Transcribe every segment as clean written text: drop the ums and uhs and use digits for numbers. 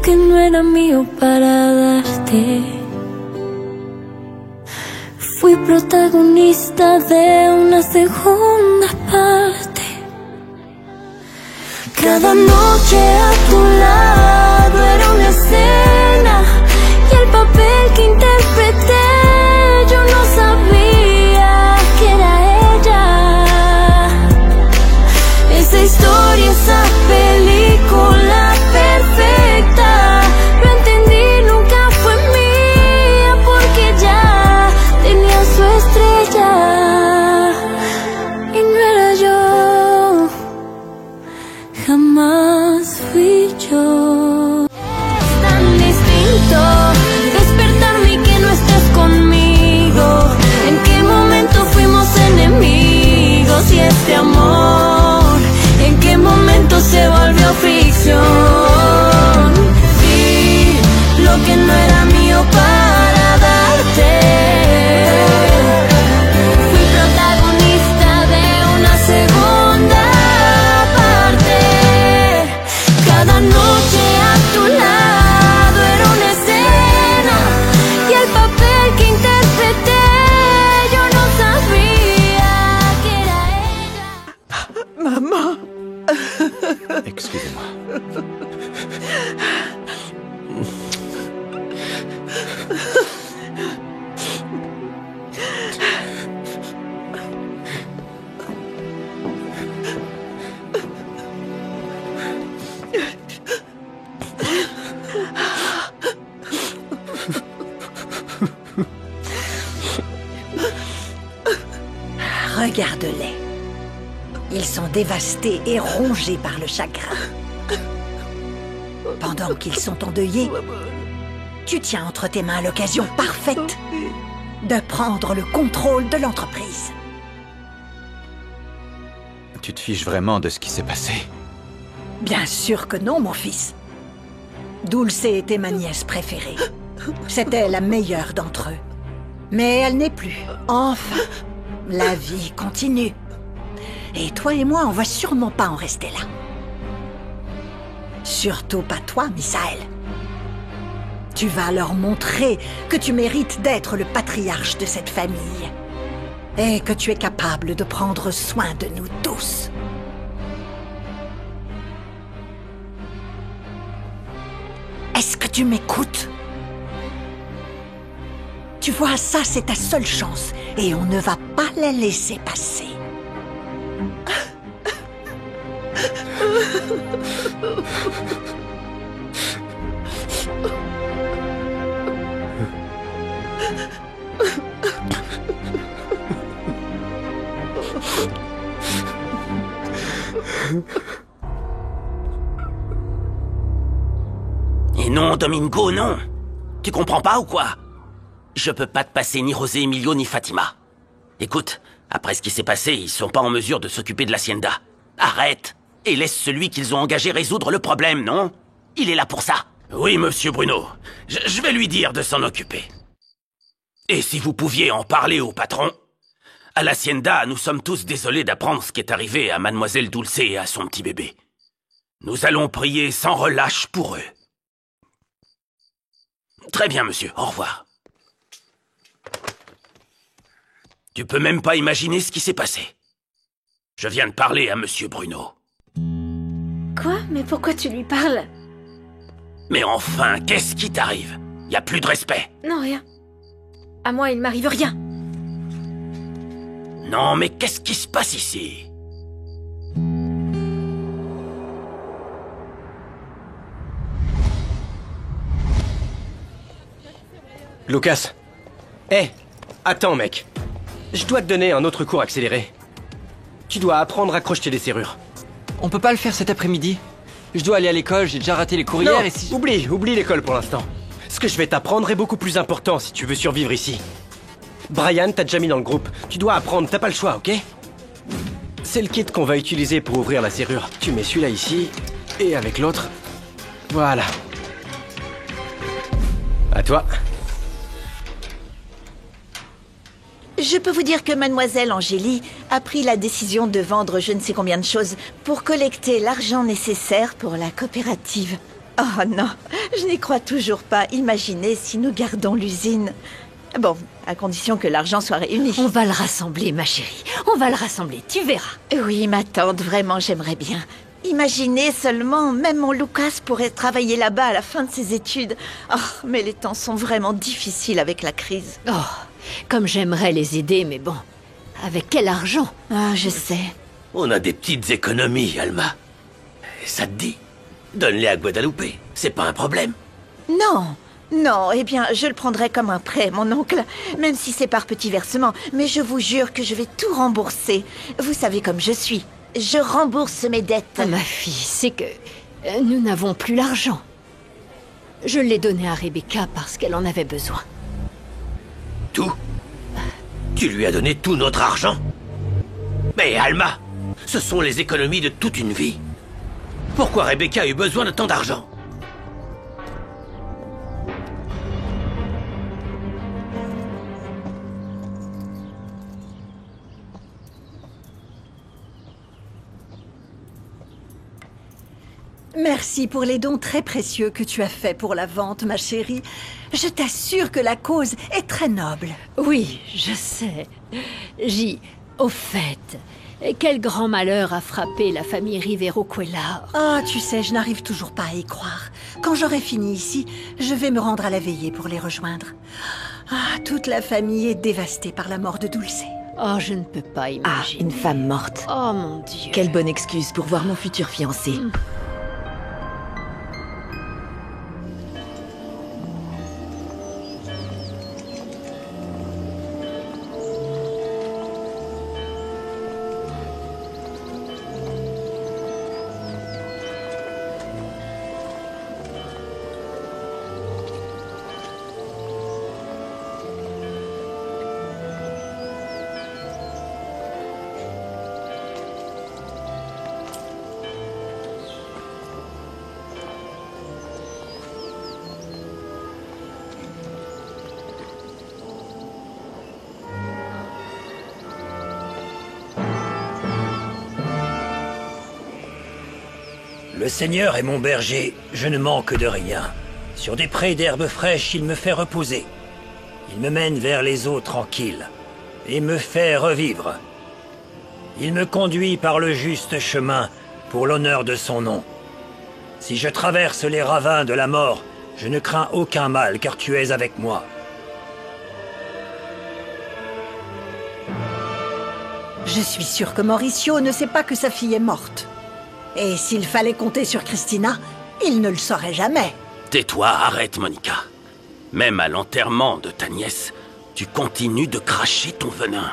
que no era mío para darte. Fui protagonista de una segunda parte. Cada noche a tu lado era una escena, y el papel que interpreté yo no sabía que era ella. Esa historia, esa película perfecta, lo entendí, nunca fue mía porque ya tenía su estrella y no era yo. Jamás fui yo. Es tan distinto despertarme y que no estés conmigo. ¿En qué momento fuimos enemigos? Y este amor, ¿en qué momento se volvió ficción? Vi lo que no era mío para darte. Fui protagonista de una segunda parte. Cada noche a tu lado era una escena, y el papel que interpreté yo no sabía que era ella. Maman. Excusez-moi. Regarde-les. Ils sont dévastés et rongés par le chagrin. Pendant qu'ils sont endeuillés, tu tiens entre tes mains l'occasion parfaite de prendre le contrôle de l'entreprise. Tu te fiches vraiment de ce qui s'est passé? Bien sûr que non, mon fils. Dulce était ma nièce préférée. C'était la meilleure d'entre eux. Mais elle n'est plus. Enfin, la vie continue. Et toi et moi, on va sûrement pas en rester là. Surtout pas toi, Misaël. Tu vas leur montrer que tu mérites d'être le patriarche de cette famille. Et que tu es capable de prendre soin de nous tous. Est-ce que tu m'écoutes? Tu vois, ça c'est ta seule chance. Et on ne va pas la laisser passer. Et non, Domingo, non. Tu comprends pas ou quoi? Je peux pas te passer ni José Emilio ni Fatima. Écoute, après ce qui s'est passé, ils sont pas en mesure de s'occuper de l'hacienda. Arrête et laisse celui qu'ils ont engagé résoudre le problème, non? Il est là pour ça. Oui, monsieur Bruno. Je vais lui dire de s'en occuper. Et si vous pouviez en parler au patron? À l'hacienda, nous sommes tous désolés d'apprendre ce qui est arrivé à mademoiselle Dulce et à son petit bébé. Nous allons prier sans relâche pour eux. Très bien, monsieur. Au revoir. Tu peux même pas imaginer ce qui s'est passé. Je viens de parler à monsieur Bruno. Quoi? Mais pourquoi tu lui parles? Mais enfin, qu'est-ce qui t'arrive? Y a plus de respect. Non, rien. À moi, il m'arrive rien. Non, mais qu'est-ce qui se passe ici? Lucas. Hé, attends mec. Je dois te donner un autre cours accéléré. Tu dois apprendre à crocheter des serrures. On peut pas le faire cet après-midi. Je dois aller à l'école, j'ai déjà raté les courrières Non, et si... oublie l'école pour l'instant. Ce que je vais t'apprendre est beaucoup plus important si tu veux survivre ici. Brian t'a déjà mis dans le groupe. Tu dois apprendre, t'as pas le choix, ok? C'est le kit qu'on va utiliser pour ouvrir la serrure. Tu mets celui-là ici, et avec l'autre... Voilà. À toi. Je peux vous dire que mademoiselle Angélie a pris la décision de vendre je ne sais combien de choses pour collecter l'argent nécessaire pour la coopérative. Oh non, je n'y crois toujours pas. Imaginez si nous gardons l'usine. Bon, à condition que l'argent soit réuni. On va le rassembler, ma chérie. On va le rassembler, tu verras. Oui, ma tante, vraiment, j'aimerais bien. Imaginez seulement, même mon Lucas pourrait travailler là-bas à la fin de ses études. Oh, mais les temps sont vraiment difficiles avec la crise. Oh, comme j'aimerais les aider, mais bon, avec quel argent? Ah, je sais. On a des petites économies, Alma. Ça te dit? Donne-les à Guadalupe, c'est pas un problème. Non, non, eh bien, je le prendrai comme un prêt, mon oncle, même si c'est par petits versements, mais je vous jure que je vais tout rembourser. Vous savez comme je suis. Je rembourse mes dettes. Ah, ma fille, c'est que nous n'avons plus l'argent. Je l'ai donné à Rebecca parce qu'elle en avait besoin. Tout? Tu lui as donné tout notre argent? Mais Alma, ce sont les économies de toute une vie. Pourquoi Rebecca a eu besoin de tant d'argent? Merci pour les dons très précieux que tu as faits pour la vente, ma chérie. Je t'assure que la cause est très noble. Oui, je sais. Au fait, quel grand malheur a frappé la famille Rivero Cuellar. Ah, tu sais, je n'arrive toujours pas à y croire. Quand j'aurai fini ici, je vais me rendre à la veillée pour les rejoindre. Ah, toute la famille est dévastée par la mort de Dulce. Oh, je ne peux pas Ah, imaginer. une femme morte. Oh mon Dieu. Quelle bonne excuse pour voir mon futur fiancé. Le Seigneur est mon berger, je ne manque de rien. Sur des prés d'herbes fraîches, il me fait reposer. Il me mène vers les eaux tranquilles et me fait revivre. Il me conduit par le juste chemin pour l'honneur de son nom. Si je traverse les ravins de la mort, je ne crains aucun mal car tu es avec moi. Je suis sûre que Mauricio ne sait pas que sa fille est morte. Et s'il fallait compter sur Christina, il ne le saurait jamais. Tais-toi, arrête, Monica. Même à l'enterrement de ta nièce, tu continues de cracher ton venin.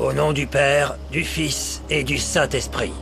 Au nom du Père, du Fils et du Saint-Esprit.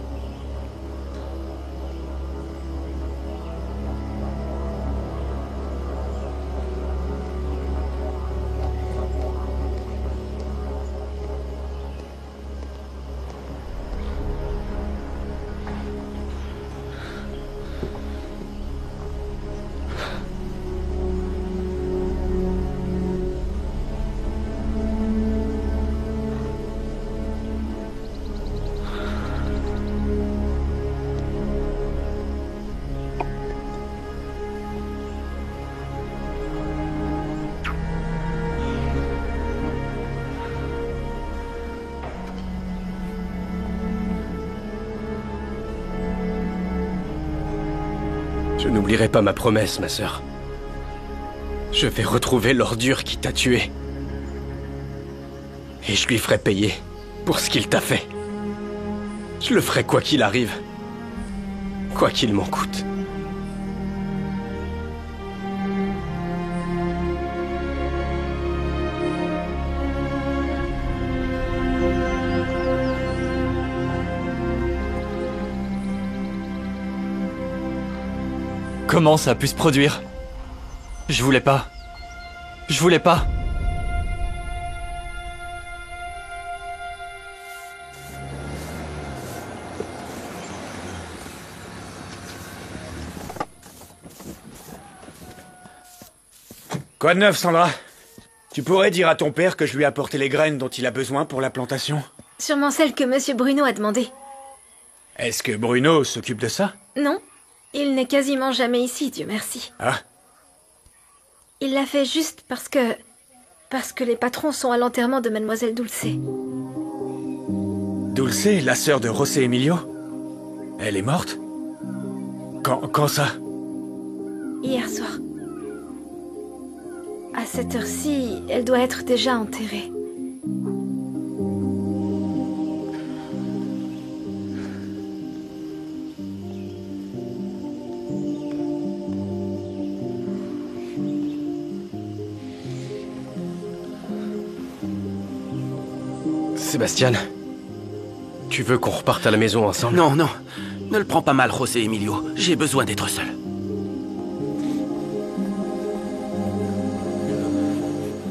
Je n'oublierai pas ma promesse, ma sœur. Je vais retrouver l'ordure qui t'a tué. Et je lui ferai payer pour ce qu'il t'a fait. Je le ferai quoi qu'il arrive. Quoi qu'il m'en coûte. Comment ça a pu se produire? Je voulais pas. Je voulais pas. Quoi de neuf, Sandra? Tu pourrais dire à ton père que je lui ai apporté les graines dont il a besoin pour la plantation? Sûrement celle que Monsieur Bruno a demandé. Est-ce que Bruno s'occupe de ça? Non, il n'est quasiment jamais ici, Dieu merci. Ah. Il l'a fait juste parce que les patrons sont à l'enterrement de Mademoiselle Dulce. Dulce, la sœur de José Emilio? Elle est morte? Quand ça? Hier soir. À cette heure-ci, elle doit être déjà enterrée. Sébastien, tu veux qu'on reparte à la maison ensemble? Non, non. Ne le prends pas mal, José Emilio. J'ai besoin d'être seul.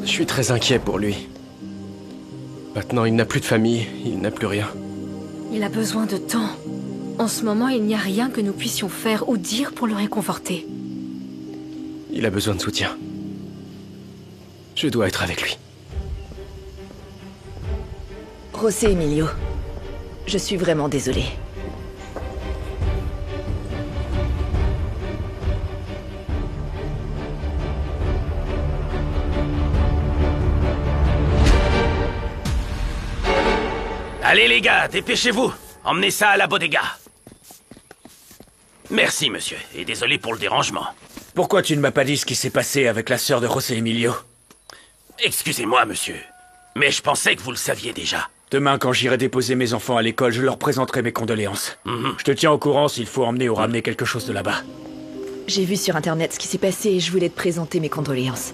Je suis très inquiet pour lui. Maintenant, il n'a plus de famille, il n'a plus rien. Il a besoin de temps. En ce moment, il n'y a rien que nous puissions faire ou dire pour le réconforter. Il a besoin de soutien. Je dois être avec lui. José Emilio, je suis vraiment désolée. Allez les gars, dépêchez-vous. Emmenez ça à la bodega. Merci, monsieur, et désolé pour le dérangement. Pourquoi tu ne m'as pas dit ce qui s'est passé avec la sœur de José Emilio? Excusez-moi, monsieur, mais je pensais que vous le saviez déjà. Demain, quand j'irai déposer mes enfants à l'école, je leur présenterai mes condoléances. Je te tiens au courant s'il faut emmener ou ramener quelque chose de là-bas. J'ai vu sur Internet ce qui s'est passé et je voulais te présenter mes condoléances.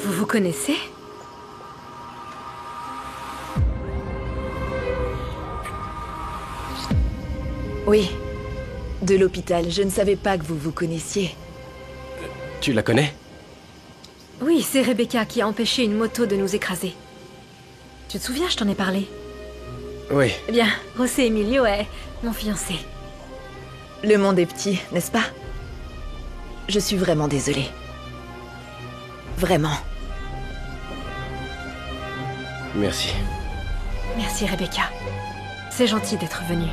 Vous vous connaissez? Oui, de l'hôpital. Je ne savais pas que vous vous connaissiez. Tu la connais? Oui, c'est Rebecca qui a empêché une moto de nous écraser. Tu te souviens, je t'en ai parlé? Oui. Eh bien, José Emilio est mon fiancé. Le monde est petit, n'est-ce pas? Je suis vraiment désolée. Vraiment. Merci. Merci, Rebecca. C'est gentil d'être venue.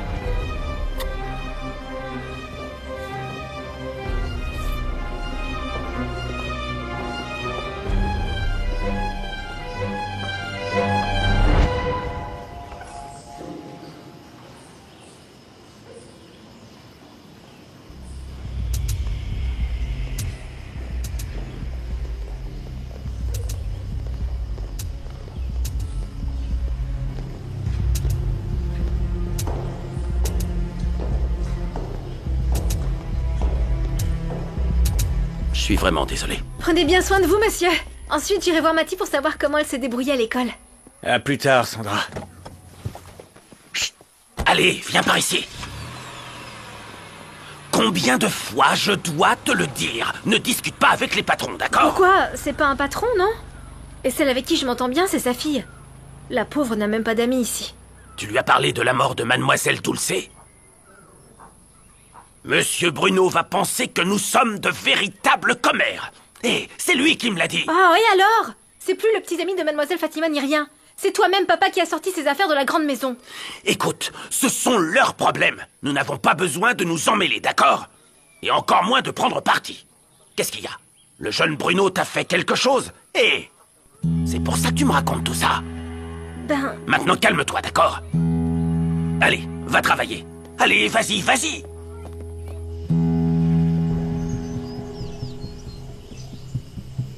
Je suis vraiment désolé. Prenez bien soin de vous, monsieur. Ensuite, j'irai voir Matty pour savoir comment elle s'est débrouillée à l'école. À plus tard, Sandra. Chut. Allez, viens par ici. Combien de fois je dois te le dire? Ne discute pas avec les patrons, d'accord? Pourquoi? C'est pas un patron, non? Et celle avec qui je m'entends bien, c'est sa fille. La pauvre n'a même pas d'amis ici. Tu lui as parlé de la mort de Mademoiselle Dulce? Monsieur Bruno va penser que nous sommes de véritables commères. Et c'est lui qui me l'a dit. Ah, et alors? C'est plus le petit ami de Mademoiselle Fatima ni rien. C'est toi-même, papa, qui a sorti ses affaires de la grande maison. Écoute, ce sont leurs problèmes. Nous n'avons pas besoin de nous emmêler, d'accord? Et encore moins de prendre parti. Qu'est-ce qu'il y a? Le jeune Bruno t'a fait quelque chose? Et c'est pour ça que tu me racontes tout ça. Ben... Maintenant, calme-toi, d'accord? Allez, va travailler. Allez, vas-y, vas-y.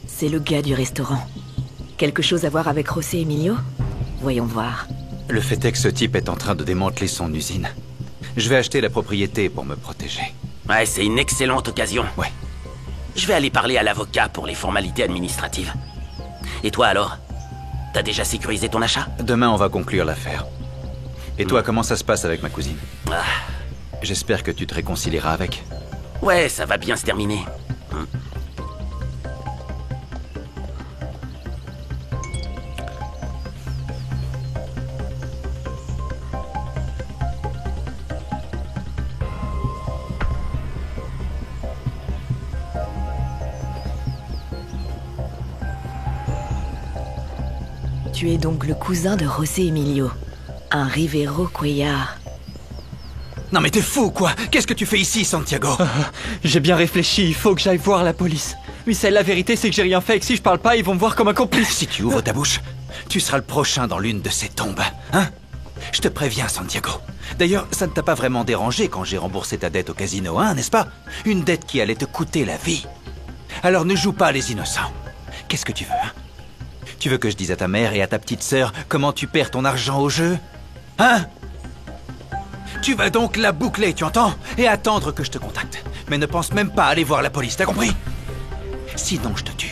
C'est le gars du restaurant. Quelque chose à voir avec José Emilio? Voyons voir. Le fait est que ce type est en train de démanteler son usine. Je vais acheter la propriété pour me protéger. Ouais, c'est une excellente occasion. Ouais. Je vais aller parler à l'avocat pour les formalités administratives. Et toi alors? T'as déjà sécurisé ton achat? Demain, on va conclure l'affaire. Et toi, comment ça se passe avec ma cousine? J'espère que tu te réconcilieras avec. Ouais, ça va bien se terminer. Tu es donc le cousin de José Emilio, un Rivero Cuellar. Non mais t'es fou, quoi! Qu'est-ce que tu fais ici, Santiago? J'ai bien réfléchi, il faut que j'aille voir la police. Oui, la vérité, c'est que j'ai rien fait et que si je parle pas, ils vont me voir comme un complice. Si tu ouvres ta bouche, tu seras le prochain dans l'une de ces tombes, hein? Je te préviens, Santiago. D'ailleurs, ça ne t'a pas vraiment dérangé quand j'ai remboursé ta dette au casino, hein, n'est-ce pas? Une dette qui allait te coûter la vie. Alors ne joue pas les innocents. Qu'est-ce que tu veux, hein? Tu veux que je dise à ta mère et à ta petite sœur comment tu perds ton argent au jeu? Hein? Tu vas donc la boucler, tu entends? Et attendre que je te contacte. Mais ne pense même pas aller voir la police, t'as compris? Sinon je te tue.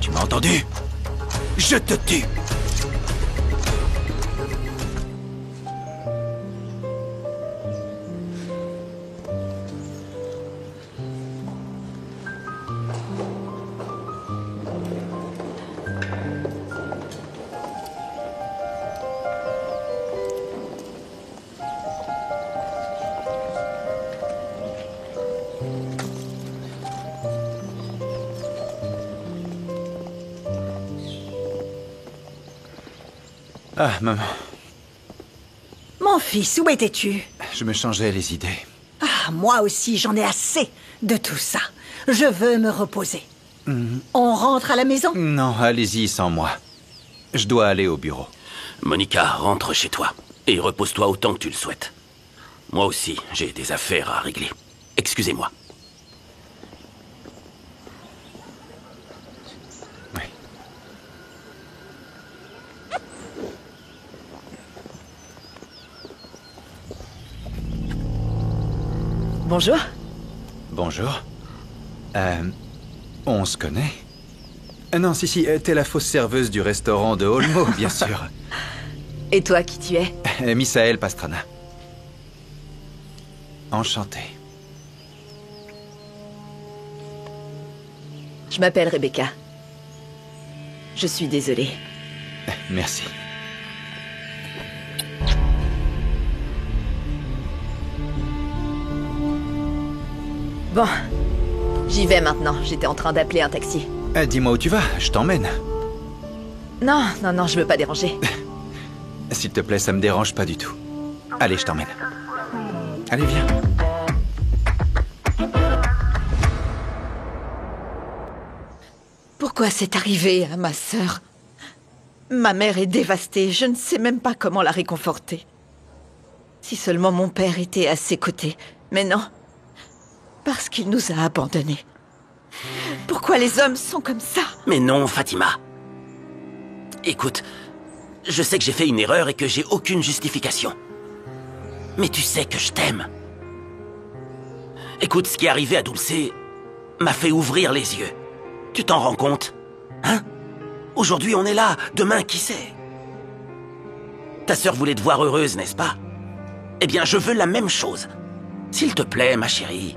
Tu m'as entendu? Je te tue! Ah, maman. Mon fils, où étais-tu? Je me changeais les idées. Ah, moi aussi, j'en ai assez de tout ça. Je veux me reposer. On rentre à la maison? Non, allez-y sans moi. Je dois aller au bureau. Monica, rentre chez toi. Et repose-toi autant que tu le souhaites. Moi aussi, j'ai des affaires à régler. Excusez-moi. Oui. Bonjour. Bonjour. On se connaît? Non, si, t'es la fausse serveuse du restaurant de Olmo, bien sûr. Et toi, qui tu es? Misael Pastrana. Enchanté. Je m'appelle Rebecca. Je suis désolée. Merci. Bon, j'y vais maintenant. J'étais en train d'appeler un taxi. Dis-moi où tu vas, je t'emmène. Non, je veux pas déranger. S'il te plaît, ça me dérange pas du tout. Allez, je t'emmène. Allez, viens. Pourquoi c'est arrivé à ma sœur? Ma mère est dévastée, je ne sais même pas comment la réconforter. Si seulement mon père était à ses côtés. Mais non, parce qu'il nous a abandonnés. Pourquoi les hommes sont comme ça? Mais non, Fatima. Écoute, je sais que j'ai fait une erreur et que j'ai aucune justification. Mais tu sais que je t'aime. Écoute, ce qui est arrivé à Dulce m'a fait ouvrir les yeux. Tu t'en rends compte? Hein? Aujourd'hui, on est là. Demain, qui sait? Ta sœur voulait te voir heureuse, n'est-ce pas? Eh bien, je veux la même chose. S'il te plaît, ma chérie,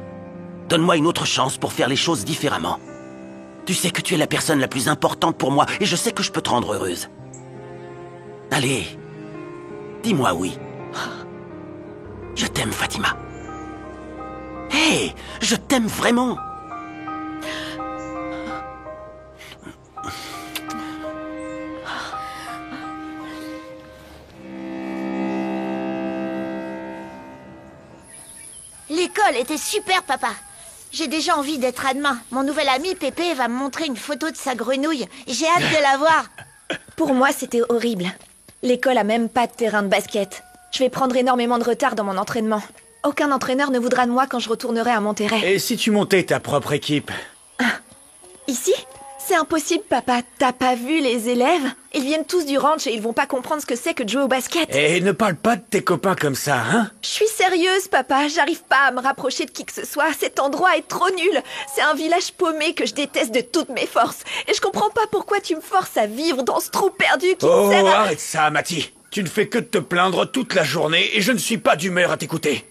donne-moi une autre chance pour faire les choses différemment. Tu sais que tu es la personne la plus importante pour moi et je sais que je peux te rendre heureuse. Allez, dis-moi oui. Je t'aime, Fatima. Hé, je t'aime vraiment. L'école était super, papa. J'ai déjà envie d'être à demain. Mon nouvel ami Pépé va me montrer une photo de sa grenouille. J'ai hâte de la voir. Pour moi, c'était horrible. L'école a même pas de terrain de basket. Je vais prendre énormément de retard dans mon entraînement. Aucun entraîneur ne voudra de moi quand je retournerai à Monterrey. Et si tu montais ta propre équipe? Ici? C'est impossible, papa. T'as pas vu les élèves? Ils viennent tous du ranch et ils vont pas comprendre ce que c'est que de jouer au basket. Et ne parle pas de tes copains comme ça, hein? Je suis sérieuse, papa. J'arrive pas à me rapprocher de qui que ce soit. Cet endroit est trop nul. C'est un village paumé que je déteste de toutes mes forces. Et je comprends pas pourquoi tu me forces à vivre dans ce trou perdu qui me sert à... Arrête ça, Mati. Tu ne fais que de te plaindre toute la journée et je ne suis pas d'humeur à t'écouter.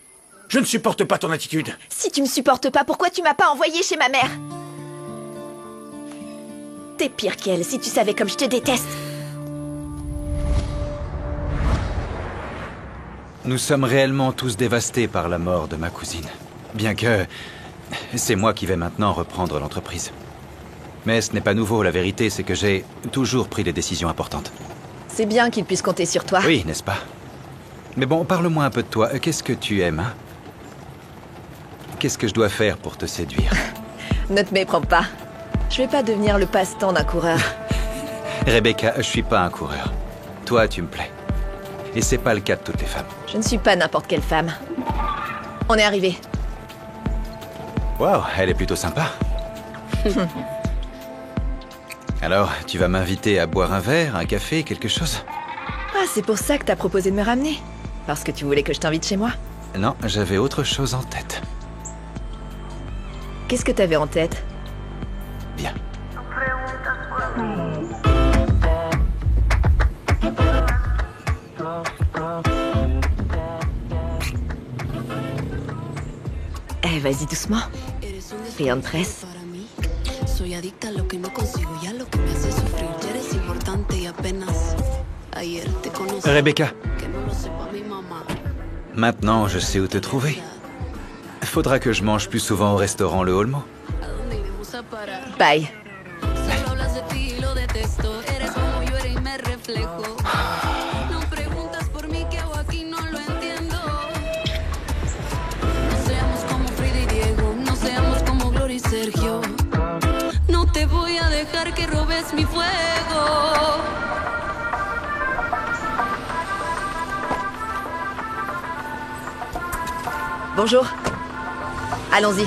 Je ne supporte pas ton attitude. Si tu me supportes pas, pourquoi tu m'as pas envoyé chez ma mère? T'es pire qu'elle, si tu savais comme je te déteste. Nous sommes réellement tous dévastés par la mort de ma cousine. Bien que... c'est moi qui vais maintenant reprendre l'entreprise. Mais ce n'est pas nouveau, la vérité c'est que j'ai toujours pris des décisions importantes. C'est bien qu'il puisse compter sur toi. Oui, n'est-ce pas? Mais bon, parle-moi un peu de toi. Qu'est-ce que tu aimes, hein? Qu'est-ce que je dois faire pour te séduire? Ne te méprends pas. Je vais pas devenir le passe-temps d'un coureur. Rebecca, je suis pas un coureur. Toi, tu me plais. Et c'est pas le cas de toutes les femmes. Je ne suis pas n'importe quelle femme. On est arrivé. Waouh, elle est plutôt sympa. Alors, tu vas m'inviter à boire un verre, un café, quelque chose? Ah, c'est pour ça que t'as proposé de me ramener? Parce que tu voulais que je t'invite chez moi? Non, j'avais autre chose en tête. Qu'est-ce que t'avais en tête? Bien. Eh, vas-y doucement. Rien de presse. Soy adicta a lo que no consigo y a lo que me hace sufrir. Ya eres importante y apenas ayer te conocí. Rebecca. Que no lo sepa mi mamá. Maintenant, je sais où te trouver. Faudra que je mange plus souvent au restaurant Le Olmo. ¿A dónde iremos a parar? Bye. Solo hablas de ti y lo detesto. Eres como yo era y me reflejo. No preguntas por mí, ¿qué hago aquí? No lo entiendo. No seamos como Frida y Diego. No seamos como Gloria y Sergio. No te voy a dejar que robes mi fuego. Bonjour. Allons-y.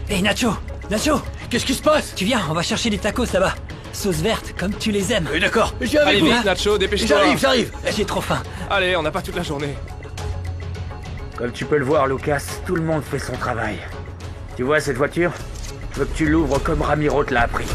Hé, Nacho! Nacho! Qu'est-ce qui se passe? Tu viens, on va chercher des tacos là-bas. Sauce verte, comme tu les aimes. Oui, d'accord, je viens avec vous. vite, Nacho, dépêche-toi. J'arrive. J'ai trop faim. Allez, on n'a pas toute la journée. Comme tu peux le voir, Lucas, tout le monde fait son travail. Tu vois cette voiture? Je veux que tu l'ouvres comme Ramiro te l'a appris.